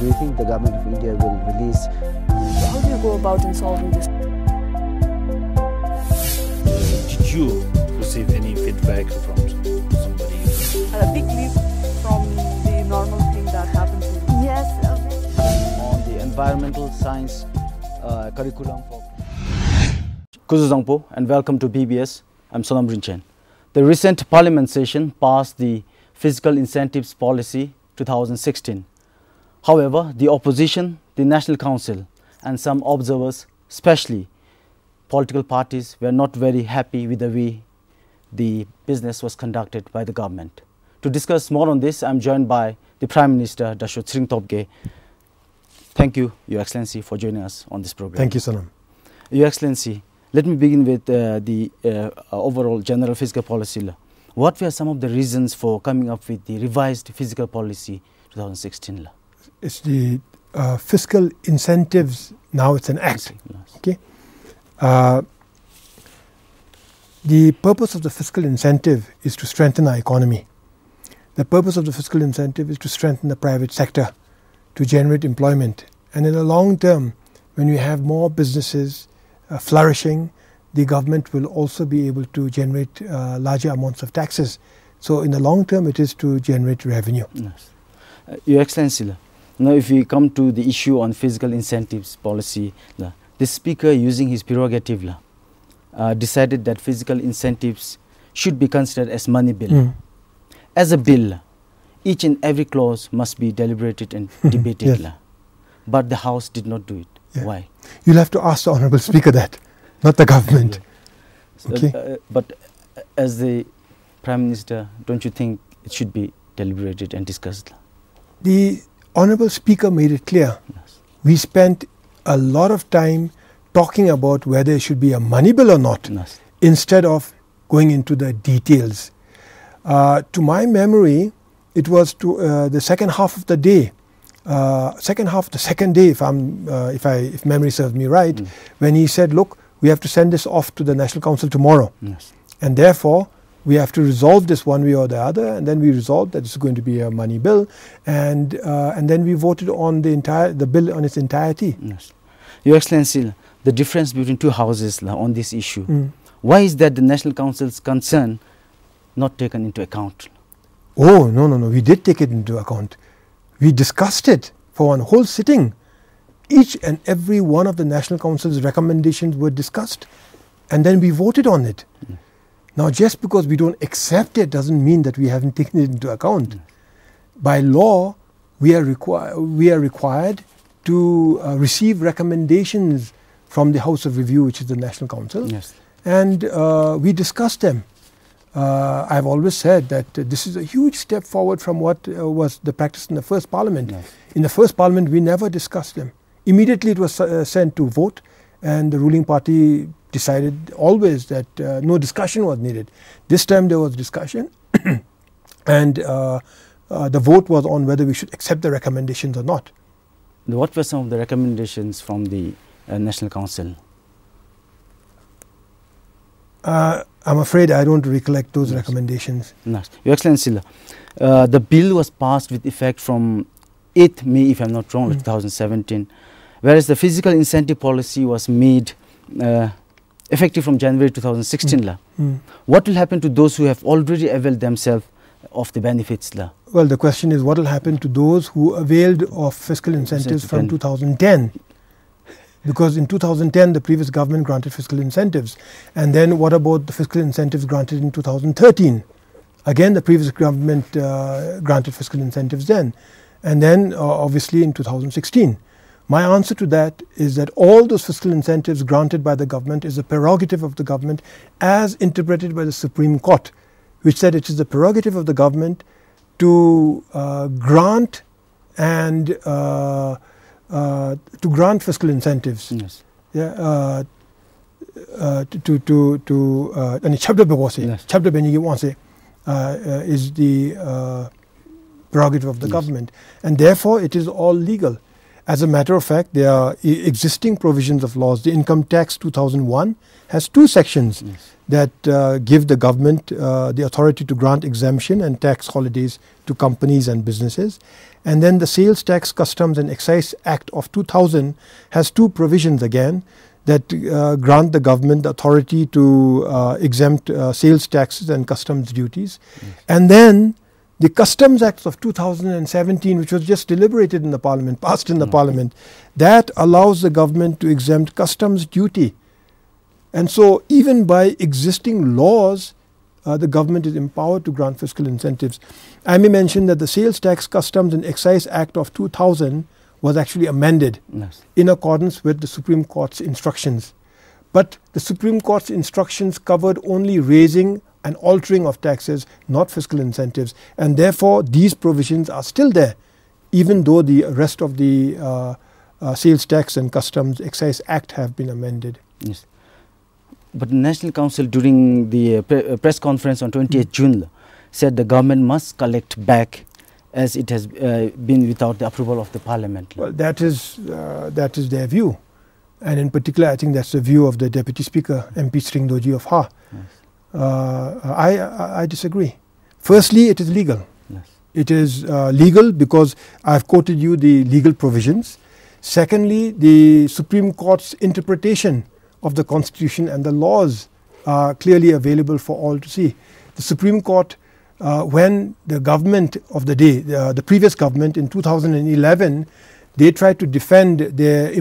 do you think the government of India will release? How do you go about in solving this? Did you receive any feedback from somebody? A big leap from the normal thing that happens. Yes. On the environmental science curriculum for Kuzuzangpo, and welcome to PBS. I'm Sonam Rinchen. The recent Parliament session passed the Fiscal Incentives Policy 2016. However, the opposition, the National Council and some observers, especially political parties, were not very happy with the way the business was conducted by the government. To discuss more on this, I'm joined by the Prime Minister, Dasho Tshering Tobgay. Thank you, Your Excellency, for joining us on this program. Thank you, Sonam. Your Excellency, let me begin with the overall general fiscal policy law. What were some of the reasons for coming up with the revised fiscal policy 2016 law? It's the fiscal incentives. Now it's an act. Okay. The purpose of the fiscal incentive is to strengthen our economy. The purpose of the fiscal incentive is to strengthen the private sector, to generate employment. And in the long term, when we have more businesses flourishing, the government will also be able to generate larger amounts of taxes. So in the long term, it is to generate revenue. Yes. Your Excellency, now if we come to the issue on fiscal incentives policy, the Speaker, using his prerogative, decided that fiscal incentives should be considered as money bill. As a bill, each and every clause must be deliberated and debated. Yes. But the House did not do it. Yeah. Why? You'll have to ask the Honourable Speaker that, not the government. Yeah. Okay. But as the Prime Minister, don't you think it should be deliberated and discussed? The Honourable Speaker made it clear. Yes. We spent a lot of time talking about whether it should be a money bill or not, Yes. instead of going into the details. To my memory, it was to the second half of the day, the second day, if memory serves me right, when he said, look, we have to send this off to the National Council tomorrow. Yes. And therefore, we have to resolve this one way or the other, and then we resolved that it's going to be a money bill, and then we voted on the bill on its entirety. Yes. Your Excellency, the difference between two houses on this issue, why is that the National Council's concern not taken into account? Oh, no, we did take it into account. We discussed it for one whole sitting. Each and every one of the National Council's recommendations were discussed, and then we voted on it. Now, just because we don't accept it doesn't mean that we haven't taken it into account. By law, we are required to receive recommendations from the House of Review, which is the National Council, Yes. and we discussed them. I've always said that this is a huge step forward from what was the practice in the first Parliament. Yes. In the first Parliament, we never discussed them. Immediately it was sent to vote, and the ruling party decided always that no discussion was needed. This time there was discussion, and the vote was on whether we should accept the recommendations or not. What were some of the recommendations from the National Council? I'm afraid I don't recollect those recommendations. Yes. Your Excellency, the bill was passed with effect from 8th May, if I'm not wrong, 2017, whereas the fiscal incentive policy was made effective from January 2016. What will happen to those who have already availed themselves of the benefits? Well, the question is what will happen to those who availed of fiscal incentives from 2010? Because in 2010, the previous government granted fiscal incentives. And then what about the fiscal incentives granted in 2013? Again, the previous government granted fiscal incentives then. And then, obviously, in 2016. My answer to that is that all those fiscal incentives granted by the government is a prerogative of the government as interpreted by the Supreme Court, which said it is the prerogative of the government to grant and to grant fiscal incentives. Yes. Yeah. And chapter is the prerogative of the government, and therefore it is all legal. As a matter of fact, there are existing provisions of laws. The Income Tax 2001 has 2 sections that give the government the authority to grant exemption and tax holidays to companies and businesses. And then the Sales Tax, Customs and Excise Act of 2000 has 2 provisions again that grant the government the authority to exempt sales taxes and customs duties. And then the Customs Act of 2017, which was just deliberated in the Parliament, passed in the Parliament, that allows the government to exempt customs duty. And so even by existing laws, the government is empowered to grant fiscal incentives. I may mention that the Sales Tax, Customs and Excise Act of 2000 was actually amended in accordance with the Supreme Court's instructions. But the Supreme Court's instructions covered only raising and altering of taxes, not fiscal incentives. And therefore, these provisions are still there, even though the rest of the Sales Tax and Customs Excise Act have been amended. Yes. But the National Council, during the press conference on 28th June, said the government must collect back as it has been without the approval of the Parliament. Well, that is their view. And in particular, I think that's the view of the Deputy Speaker, MP Tshering Tobgay of Ha. I disagree. Firstly, it is legal. It is legal because I've quoted you the legal provisions. Secondly, the Supreme Court's interpretation of the Constitution and the laws are clearly available for all to see. The Supreme Court, when the government of the day, the previous government in 2011, they tried to defend their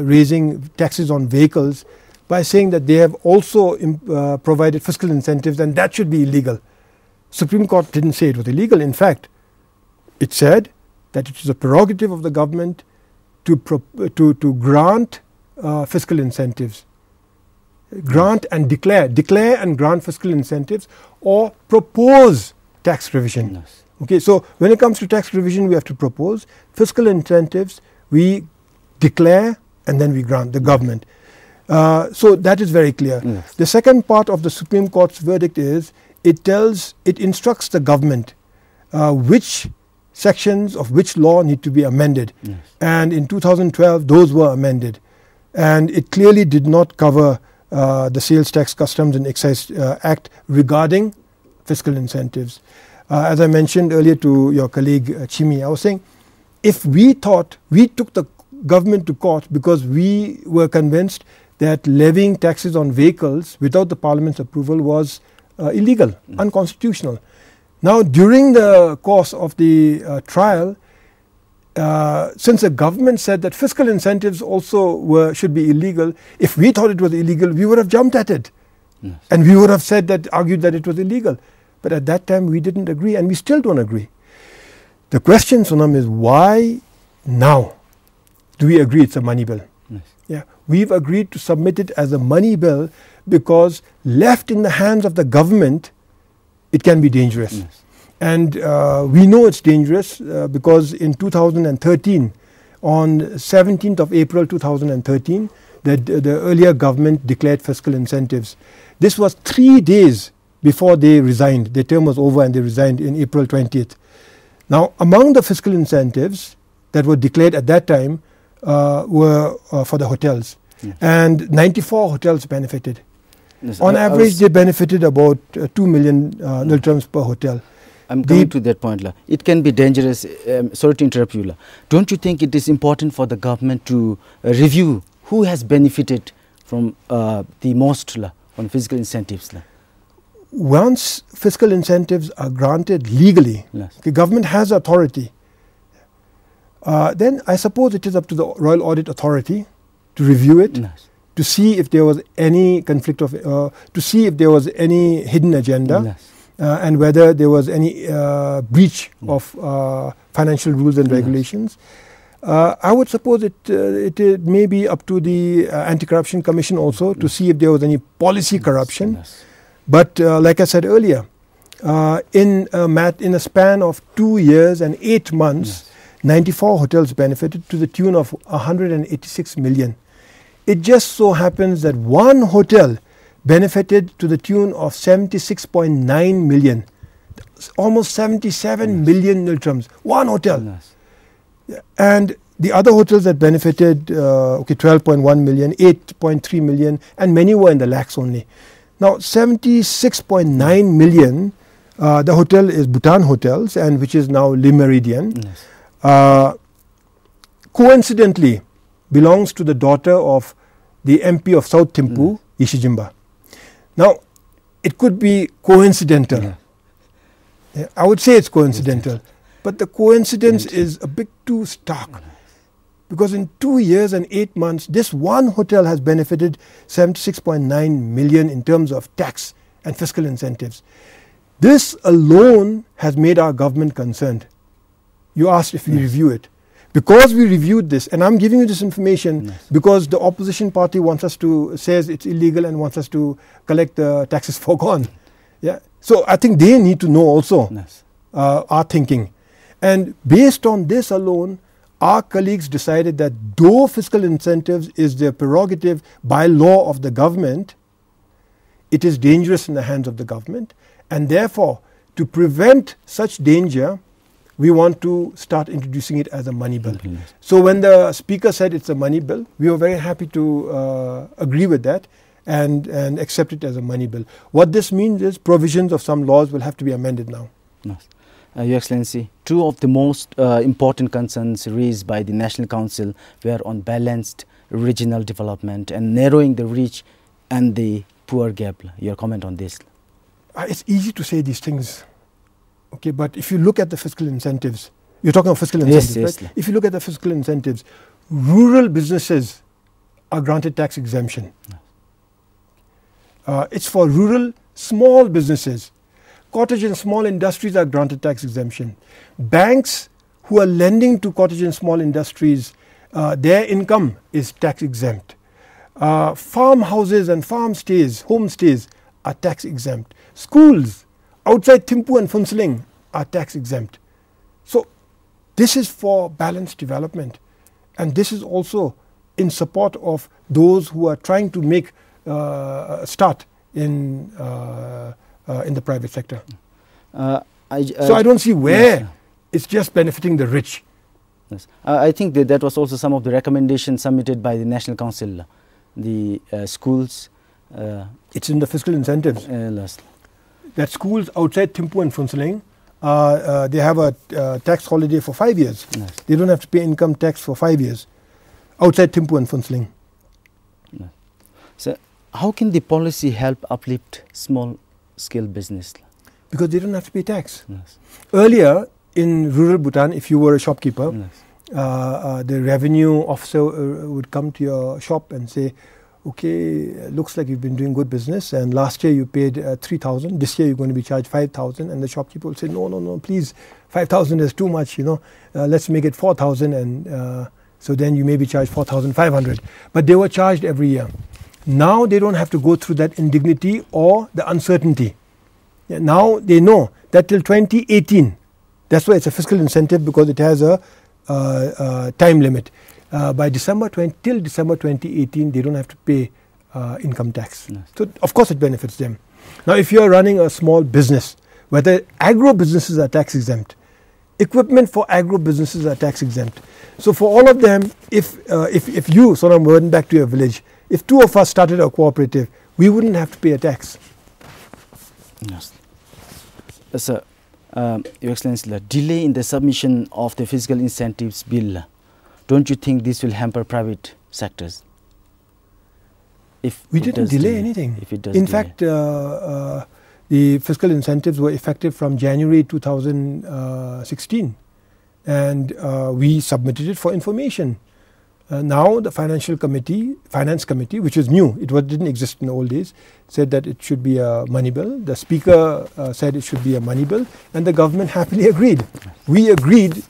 raising taxes on vehicles by saying that they have also provided fiscal incentives and that should be illegal. Supreme Court didn't say it was illegal. In fact, it said that it is a prerogative of the government to grant fiscal incentives. Grant and declare and grant fiscal incentives or propose tax revision. Yes. Okay, so when it comes to tax revision, we have to propose. Fiscal incentives, we declare and then we grant the government. So that is very clear. Yes. The second part of the Supreme Court's verdict is it instructs the government which sections of which law need to be amended. Yes. And in 2012, those were amended. And it clearly did not cover the Sales Tax, Customs and Excise Act regarding fiscal incentives. As I mentioned earlier to your colleague Chimi, I was saying, if we thought, we took the government to court because we were convinced that levying taxes on vehicles without the Parliament's approval was illegal, unconstitutional. Now, during the course of the trial, since the government said that fiscal incentives also should be illegal, if we thought it was illegal, we would have jumped at it. Yes. And we would have argued that it was illegal. But at that time, we didn't agree, and we still don't agree. The question, Sonam, is why now do we agree it's a money bill? Yes. Yeah, we've agreed to submit it as a money bill because left in the hands of the government, it can be dangerous. Yes. And we know it's dangerous because in 2013, on 17th of April 2013, the earlier government declared fiscal incentives. This was 3 days before they resigned. Their term was over and they resigned in April 20th. Now, among the fiscal incentives that were declared at that time were for the hotels. Yes. And 94 hotels benefited. Yes. On average, they benefited about 2 million niltrams per hotel. I'm coming to that point. It can be dangerous. Sorry to interrupt you. Don't you think it is important for the government to review who has benefited from the most on fiscal incentives? Once fiscal incentives are granted legally, yes. The government has authority. Then I suppose it is up to the Royal Audit Authority to review it, yes. To see if there was any conflict of, to see if there was any hidden agenda. Yes. And whether there was any breach of financial rules and regulations. I would suppose it may be up to the Anti-Corruption Commission also to see if there was any policy corruption. Yes. But like I said earlier, in a span of 2 years and 8 months, yes. 94 hotels benefited to the tune of 186 million. It just so happens that one hotel benefited to the tune of 76.9 million, almost 77 million niltrams, one hotel. Yes. And The other hotels that benefited, 12.1 million, 8.3 million, and many were in the lakhs only. Now, 76.9 million, the hotel is Bhutan Hotels, and which is now Le Méridien. Yes. Coincidentally, belongs to the daughter of the MP of South Thimphu, Ishijimba. Now, it could be coincidental. Yeah. Yeah, I would say it's coincidental, but the coincidence is a bit too stark. Because in 2 years and 8 months, this one hotel has benefited 76.9 million in terms of tax and fiscal incentives. This alone has made our government concerned. You asked if we review it. Because we reviewed this, and I'm giving you this information because the opposition party wants us to, says it's illegal and wants us to collect the taxes foregone. Yeah. So I think they need to know also our thinking. And based on this alone, our colleagues decided that though fiscal incentives is their prerogative by law of the government, it is dangerous in the hands of the government, and therefore to prevent such danger, we want to start introducing it as a money bill. So when the speaker said it's a money bill, we were very happy to agree with that and accept it as a money bill. What this means is provisions of some laws will have to be amended now. Yes. Your Excellency, two of the most important concerns raised by the National Council were on balanced regional development and narrowing the rich and the poor gap. Your comment on this? It's easy to say these things, okay, but if you look at the fiscal incentives, you're talking about fiscal incentives, yes, right? If you look at the fiscal incentives, rural businesses are granted tax exemption. It's for rural small businesses. Cottage and small industries are granted tax exemption. Banks who are lending to cottage and small industries, their income is tax exempt. Farmhouses and homestays are tax exempt. Schools outside Thimphu and Phuntsling are tax exempt. So this is for balanced development, and this is also in support of those who are trying to make start in the private sector. So I don't see where it's just benefiting the rich. Yes. I think that was also some of the recommendations submitted by the National Council. The schools. It's in the fiscal incentives. That schools outside Thimphu and Phuntsling, they have a tax holiday for 5 years. Yes. They don't have to pay income tax for 5 years outside Thimphu and Phuntsling. Yes. So how can the policy help uplift small-scale business? Because they don't have to pay tax. Yes. Earlier, in rural Bhutan, if you were a shopkeeper, the revenue officer would come to your shop and say, okay, looks like you've been doing good business, and last year you paid 3,000, this year you're going to be charged 5,000, and the shopkeeper will say, no, please, 5,000 is too much, let's make it 4,000, and so then you may be charged 4,500. But they were charged every year. Now they don't have to go through that indignity or the uncertainty. Now they know that till 2018, that's why it's a fiscal incentive, because it has a time limit. By till December 2018, they don't have to pay income tax. Yes. So of course it benefits them. Now if you are running a small business, whether agro businesses are tax exempt, equipment for agro businesses are tax exempt. So for all of them, if you, Sonam, went back to your village, if two of us started a cooperative, we wouldn't have to pay a tax. Yes. Sir, Your Excellency, the delay in the submission of the fiscal incentives bill, don't you think this will hamper private sectors? If we didn't delay anything. If it does in delay. fact, the fiscal incentives were effective from January 2016, and we submitted it for information. Now the finance committee, which is new, didn't exist in the old days, said that it should be a money bill. The speaker said it should be a money bill, and the government happily agreed. We agreed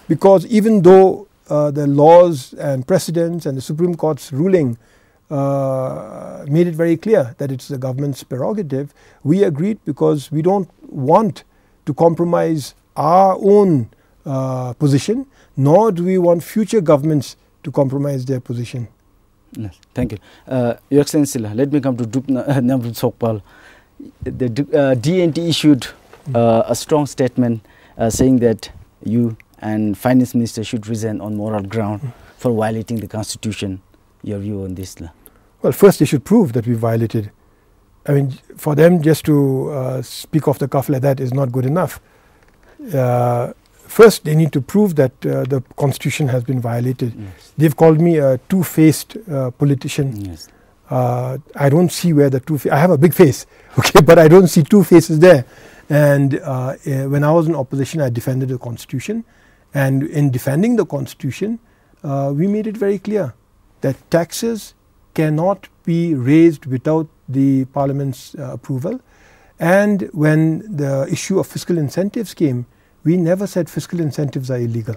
because even though the laws and precedents and the Supreme Court's ruling made it very clear that it's the government's prerogative, we agreed because we don't want to compromise our own position, nor do we want future governments to compromise their position. Yes, thank you. Your Excellency, let me come to Druk Nyamrup Tshogpa. The DNT issued a strong statement saying that you and Finance Minister should resign on moral ground for violating the Constitution. Your view on this? Well, first they should prove that we violated. I mean, for them just to speak off the cuff like that is not good enough. First, they need to prove that the Constitution has been violated. Yes. They've called me a two-faced politician. Yes. I don't see where the I have a big face, okay, but I don't see two faces there. And when I was in opposition, I defended the Constitution. And in defending the Constitution, we made it very clear that taxes cannot be raised without the Parliament's approval. And when the issue of fiscal incentives came, we never said fiscal incentives are illegal.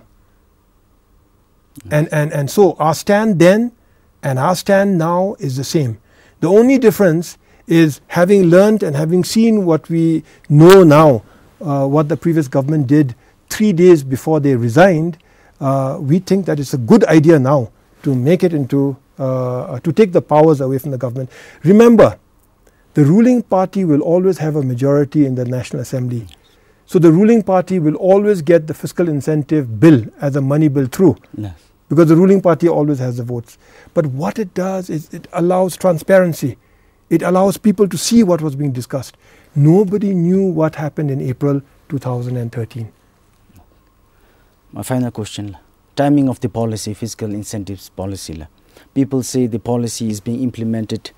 And so our stand then and our stand now is the same. The only difference is, having learned and having seen what we know now, what the previous government did 3 days before they resigned, we think that it's a good idea now to make it into, to take the powers away from the government. Remember, the ruling party will always have a majority in the National Assembly. So the ruling party will always get the fiscal incentive bill as a money bill through. Yes. Because the ruling party always has the votes. But what it does is it allows transparency. It allows people to see what was being discussed. Nobody knew what happened in April 2013. My final question, timing of the policy, fiscal incentives policy. People say the policy is being implemented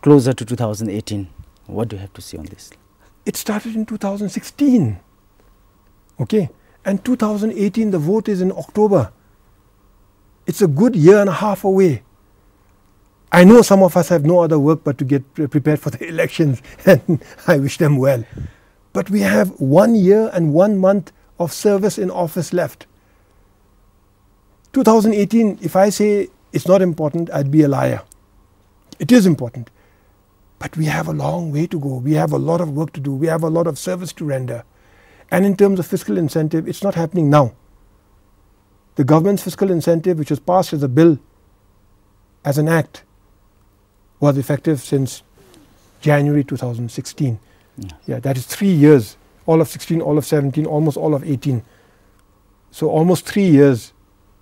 closer to 2018. What do you have to say on this? It started in 2016. Okay. And 2018, the vote is in October. It's a good year and a half away. I know some of us have no other work but to get prepared for the elections, and I wish them well. But we have 1 year and 1 month of service in office left. 2018, if I say it's not important, I'd be a liar. It is important. But we have a long way to go. We have a lot of work to do. We have a lot of service to render. And in terms of fiscal incentive, it's not happening now. The government's fiscal incentive, which was passed as a bill, as an act, was effective since January 2016. Yeah, that is 3 years. All of 16, all of 17, almost all of 18. So almost 3 years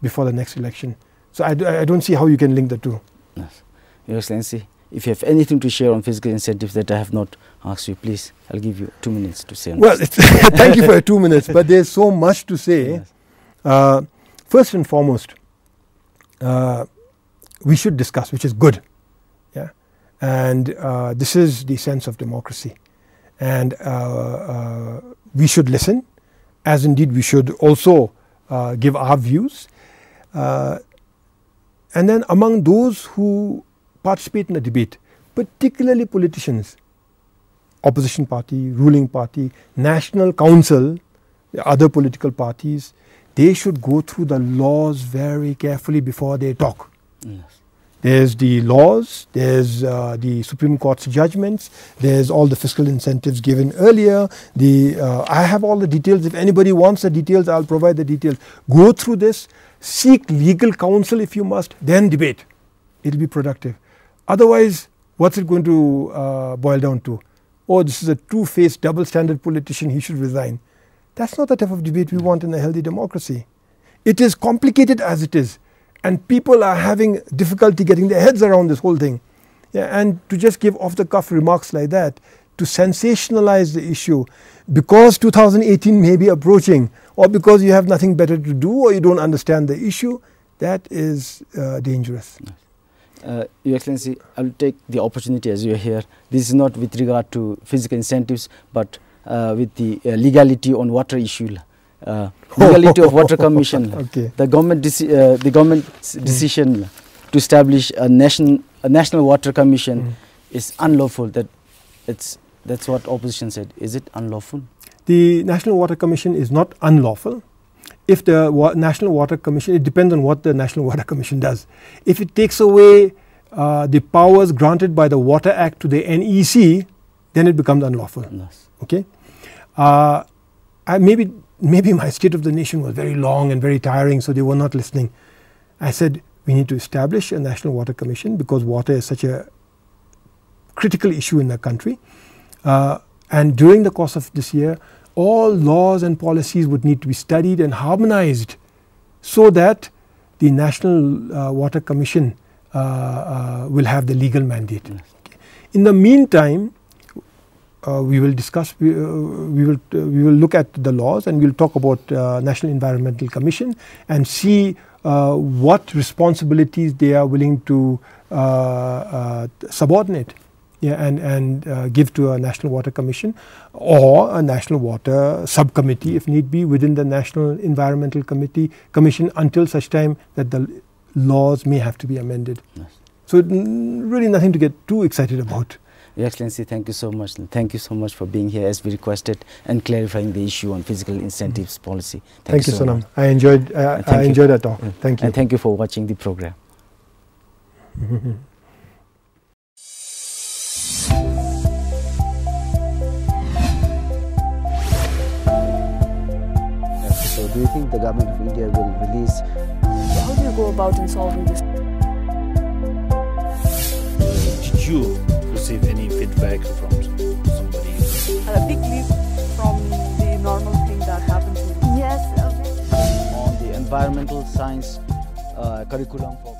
before the next election. So I don't see how you can link the two. Yes. Your Excellency, if you have anything to share on fiscal incentives that I have not asked you, please, I'll give you 2 minutes to say on well, this. Thank you for your 2 minutes, but there's so much to say. Yes. First and foremost, we should discuss, which is good. Yeah, and this is the sense of democracy. And we should listen, as indeed we should also give our views. And then among those who participate in the debate, particularly politicians, opposition party, ruling party, national council, other political parties, they should go through the laws very carefully before they talk. Yes. There's the laws, there's the Supreme Court's judgments, there's all the fiscal incentives given earlier. I have all the details. If anybody wants the details, I'll provide the details. Go through this, seek legal counsel if you must, then debate. It'll be productive. Otherwise, what's it going to boil down to? Oh, this is a two-faced, double-standard politician, he should resign. That's not the type of debate we want in a healthy democracy. It is complicated as it is. And people are having difficulty getting their heads around this whole thing. Yeah, and to just give off-the-cuff remarks like that, to sensationalize the issue, because 2018 may be approaching, or because you have nothing better to do, or you don't understand the issue, that is dangerous. Your Excellency, I will take the opportunity as you are here. This is not with regard to fiscal incentives, but with the legality on water issue. Legality of Water Commission. Okay. The government's decision to establish a national water commission is unlawful. That's what opposition said. Is it unlawful? The National Water Commission is not unlawful. If the National Water Commission, it depends on what the National Water Commission does. If it takes away the powers granted by the Water Act to the NEC, then it becomes unlawful. Yes. Okay. Maybe my State of the Nation was very long and very tiring, so they were not listening. I said we need to establish a National Water Commission because water is such a critical issue in the country. And during the course of this year, all laws and policies would need to be studied and harmonized so that the National Water Commission will have the legal mandate. Yes. Okay. In the meantime, we will discuss, we will look at the laws, and we will talk about National Environmental Commission and see what responsibilities they are willing to subordinate, and give to a National Water Commission or a National Water Subcommittee if need be within the National Environmental Commission until such time that the laws may have to be amended. Yes. So really nothing to get too excited about. Your Excellency, thank you so much. Thank you so much for being here as we requested and clarifying the issue on fiscal incentives policy. Thank you, so Sonam. much. I enjoyed our talk. Thank you. And thank you for watching the program. So do you think the government of India will release? How do you go about in solving this? Did you receive any feedback from somebody? A big leap from the normal thing that happened to you. Yes. On the environmental science curriculum for